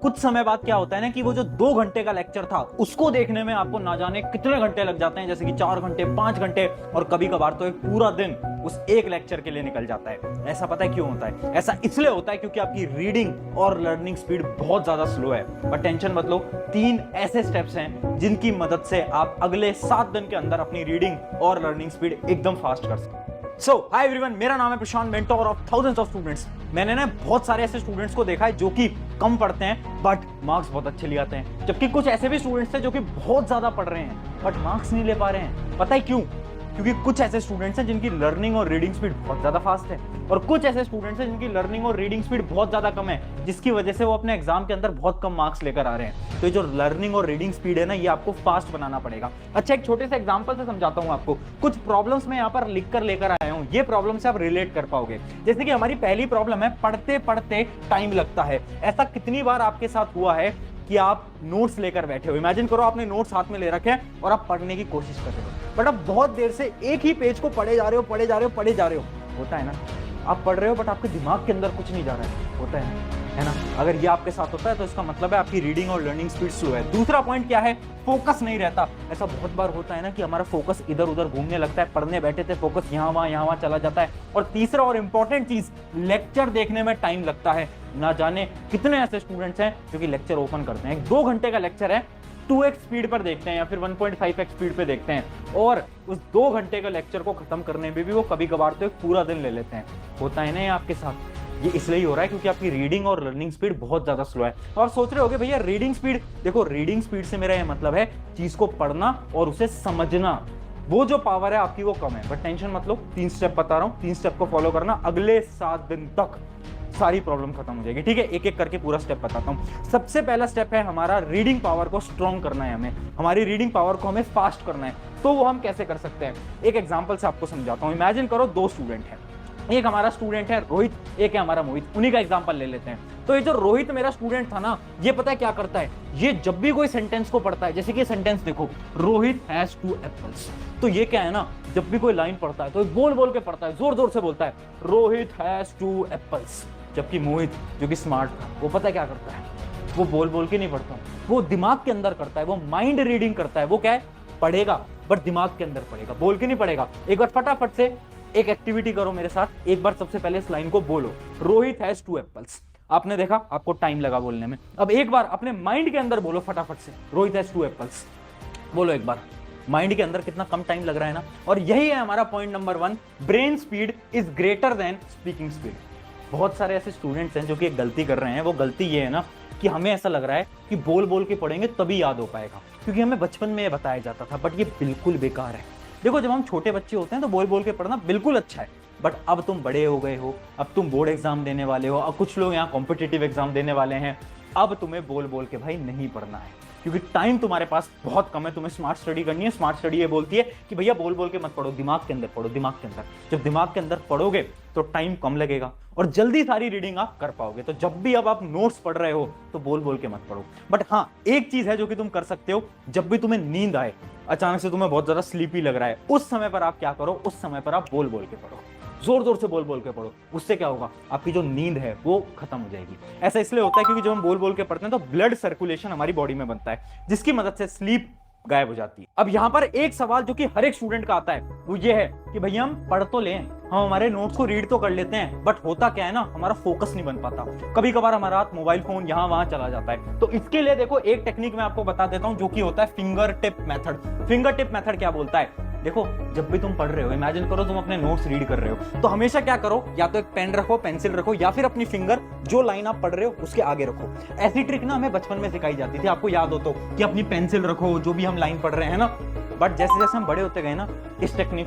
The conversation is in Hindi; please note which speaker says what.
Speaker 1: कुछ समय बाद क्या होता है ना कि वो जो 2 घंटे का लेक्चर था उसको देखने में आपको ना जाने कितने घंटे लग जाते हैं, जैसे कि 4 घंटे, 5 घंटे और कभी कभार तो एक पूरा दिन उस एक लेक्चर के लिए निकल जाता है। ऐसा पता है क्यों होता है? ऐसा इसलिए होता है क्योंकि आपकी रीडिंग और लर्निंग स्पीड बहुत ज्यादा स्लो है। पर टेंशन मत लो, 3 ऐसे स्टेप्स हैं जिनकी मदद से आप अगले 7 दिन के अंदर अपनी रीडिंग और लर्निंग स्पीड एकदम फास्ट कर सकते हैं। हाय एवरीवन, मेरा नाम है Prashant, mentor of thousands of students. मैंने ना बहुत सारे ऐसे स्टूडेंट्स को देखा है जो कि कम पढ़ते हैं बट मार्क्स बहुत अच्छे ले आते हैं, जबकि कुछ ऐसे भी स्टूडेंट्स हैं जो कि बहुत ज्यादा पढ़ रहे हैं बट मार्क्स नहीं ले पा रहे हैं। पता है क्यों? क्योंकि कुछ ऐसे स्टूडेंट्स हैं जिनकी लर्निंग और रीडिंग स्पीड बहुत ज्यादा फास्ट है और कुछ ऐसे स्टूडेंट्स हैं जिनकी लर्निंग और रीडिंग स्पीड बहुत ज्यादा कम है, जिसकी वजह से वो अपने एग्जाम के अंदर बहुत कम मार्क्स लेकर आ रहे हैं। तो ये जो लर्निंग और रीडिंग स्पीड है ना, ये आपको फास्ट बनाना पड़ेगा। अच्छा, एक छोटे से एग्जांपल से समझाता हूं आपको। कुछ प्रॉब्लम्स मैं यहाँ पर लिख कर लेकर आया हूँ, ये प्रॉब्लम से आप रिलेट कर पाओगे। जैसे कि हमारी पहली प्रॉब्लम है, पढ़ते पढ़ते टाइम लगता है। ऐसा कितनी बार आपके साथ हुआ है कि आप नोट्स लेकर बैठे हो? इमेजिन करो आपने नोट्स हाथ में ले रखे हैं और आप पढ़ने की कोशिश कर रहे हो, बट आप बहुत देर से एक ही पेज को पढ़े जा रहे हो। होता है ना, आप पढ़ रहे हो बट आपके दिमाग के अंदर कुछ नहीं जा रहा है। होता है ना? अगर ये आपके साथ होता है तो इसका मतलब है आपकी रीडिंग और लर्निंग स्पीड स्लो है। दूसरा पॉइंट क्या है? फोकस नहीं रहता। ऐसा बहुत बार होता है ना कि हमारा फोकस इधर उधर घूमने लगता है, पढ़ने बैठे थे फोकस यहाँ वहां चला जाता है। और तीसरा और इंपॉर्टेंट चीज, लेक्चर देखने में टाइम लगता है। ना जाने कितने ऐसे स्टूडेंट्स हैं जो कि लेक्चर ओपन करते हैं, 2 घंटे का लेक्चर है, 2x स्पीड पर देखते हैं या फिर 1.5x स्पीड पे देखते हैं और उस 2 घंटे का लेक्चर को खत्म करने में भी वो कभी कभार तो एक पूरा दिन ले लेते हैं। होता है ना ये आपके साथ? ये इसलिए हो रहा है क्योंकि आपकी रीडिंग और लर्निंग स्पीड बहुत ज्यादा स्लो है। तो आप सोच रहे होगे भैया रीडिंग स्पीड, देखो रीडिंग स्पीड से मेरा ये मतलब है चीज को पढ़ना और उसे समझना, वो जो पावर है आपकी वो कम है। बट टेंशन मत लो, 3 स्टेप बता रहा हूं, 3 स्टेप को फॉलो करना, अगले 7 दिन तक सारी प्रॉब्लम खत्म हो जाएगी। ठीक है, एक एक करके पूरा स्टेप बताता हूं। सबसे पहला स्टेप है हमारा रीडिंग पावर को स्ट्रॉन्ग करना है। हमारी रीडिंग पावर को हमें फास्ट करना है। तो वो हम कैसे कर सकते हैं? एक एग्जांपल से आपको समझाता हूं। इमेजिन करो 2 स्टूडेंट हैं, एक हमारा स्टूडेंट है रोहित, एक है हमारा मोहित। उन्हीं का एग्जांपल ले लेते हैं। तो ये जो रोहित मेरा स्टूडेंट था ना, ये पता है क्या करता है? ये जब भी कोई सेंटेंस को पढ़ता है, जैसे कि सेंटेंस देखो, रोहित हैज 2 एप्पल्स, तो ये क्या है ना, जब भी कोई लाइन पढ़ता है तो बोल बोल के पढ़ता है, जोर जोर से बोलता है रोहित हैज 2 एप्पल्स। जबकि मोहित जो कि स्मार्ट था, वो पता है क्या करता है? वो बोल बोल के नहीं पढ़ता, वो दिमाग के अंदर करता है, वो माइंड रीडिंग करता है। वो क्या है? पढ़ेगा बट दिमाग के अंदर पढ़ेगा, बोल के नहीं पढ़ेगा। एक बार फटाफट से एक एक्टिविटी करो मेरे साथ। एक बार सबसे पहले इस लाइन को बोलो, रोहित हैज 2 एप्पल्स। आपने देखा आपको टाइम लगा बोलने में। अब एक बार अपने माइंड के अंदर बोलो फटाफट से, रोहित हैज 2 एप्पल्स। बोलो एक बार, माइंड के अंदर कितना कम टाइम लग रहा है ना। और यही है हमारा point number 1, brain speed is greater than speaking speed. बहुत सारे ऐसे स्टूडेंट्स हैं जो कि एक गलती कर रहे हैं। वो गलती ये है ना कि हमें ऐसा लग रहा है कि बोल बोल के पढ़ेंगे तभी याद हो पाएगा, क्योंकि हमें बचपन में ये बताया जाता था, बट ये बिल्कुल बेकार है। देखो, जब हम छोटे बच्चे होते हैं तो बोल बोल के पढ़ना बिल्कुल अच्छा है, बट अब तुम बड़े हो गए हो, अब तुम बोर्ड एग्जाम देने वाले हो, अब कुछ लोग यहाँ कॉम्पिटिटिव एग्जाम देने वाले हैं। अब तुम्हें बोल बोल के भाई नहीं पढ़ना है, क्योंकि टाइम तुम्हारे पास बहुत कम है। तुम्हें स्मार्ट स्टडी करनी है। स्मार्ट स्टडी ये बोलती है कि भैया बोल बोल के मत पढ़ो, दिमाग के अंदर पढ़ो, दिमाग के अंदर। जब दिमाग के अंदर पढ़ोगे तो टाइम कम लगेगा और जल्दी सारी रीडिंग आप कर पाओगे। तो जब भी अब आप नोट्स पढ़ रहे हो तो बोल बोल के मत पढ़ो। बट हाँ, एक चीज है जो कि तुम कर सकते हो, जब भी तुम्हें नींद आए, अचानक से तुम्हें बहुत ज्यादा स्लीपी लग रहा है, उस समय पर आप क्या करो? उस समय पर आप बोल बोल के पढ़ो, जोर जोर से बोल बोल के पढ़ो। उससे क्या होगा? आपकी जो नींद है वो खत्म हो जाएगी। ऐसा इसलिए होता है क्योंकि जब हम बोल बोल के पढ़ते हैं तो ब्लड सर्कुलेशन हमारी बॉडी में बनता है, जिसकी मदद से स्लीप गायब हो जाती है। अब यहाँ पर एक सवाल जो कि हर एक स्टूडेंट का आता है वो ये है कि भैया हम पढ़ तो लें, हम हमारे नोट्स को रीड तो कर लेते हैं, बट होता क्या है ना, हमारा फोकस नहीं बन पाता। कभी कभार हमारा हाथ मोबाइल फोन यहाँ वहां चला जाता है। तो इसके लिए देखो एक टेक्निक मैं आपको बता देता हूँ जो कि होता है finger tip method. Finger tip method क्या बोलता है? देखो, जब भी तुम पढ़ रहे हो, इमेजिन करो तुम अपने नोट्स रीड कर रहे हो, तो हमेशा क्या करो? या तो एक पेन रखो, पेंसिल रखो, या फिर अपनी फिंगर जो लाइन आप पढ़ रहे हो उसके आगे रखो। ऐसी ट्रिक ना हमें बचपन में सिखाई जाती थी, आपको याद हो तो, कि अपनी पेंसिल रखो जो भी हम लाइन पढ़ रहे हैं ना। बट जैसे जैसे हम बड़े होते गए ना, इस टेक्निक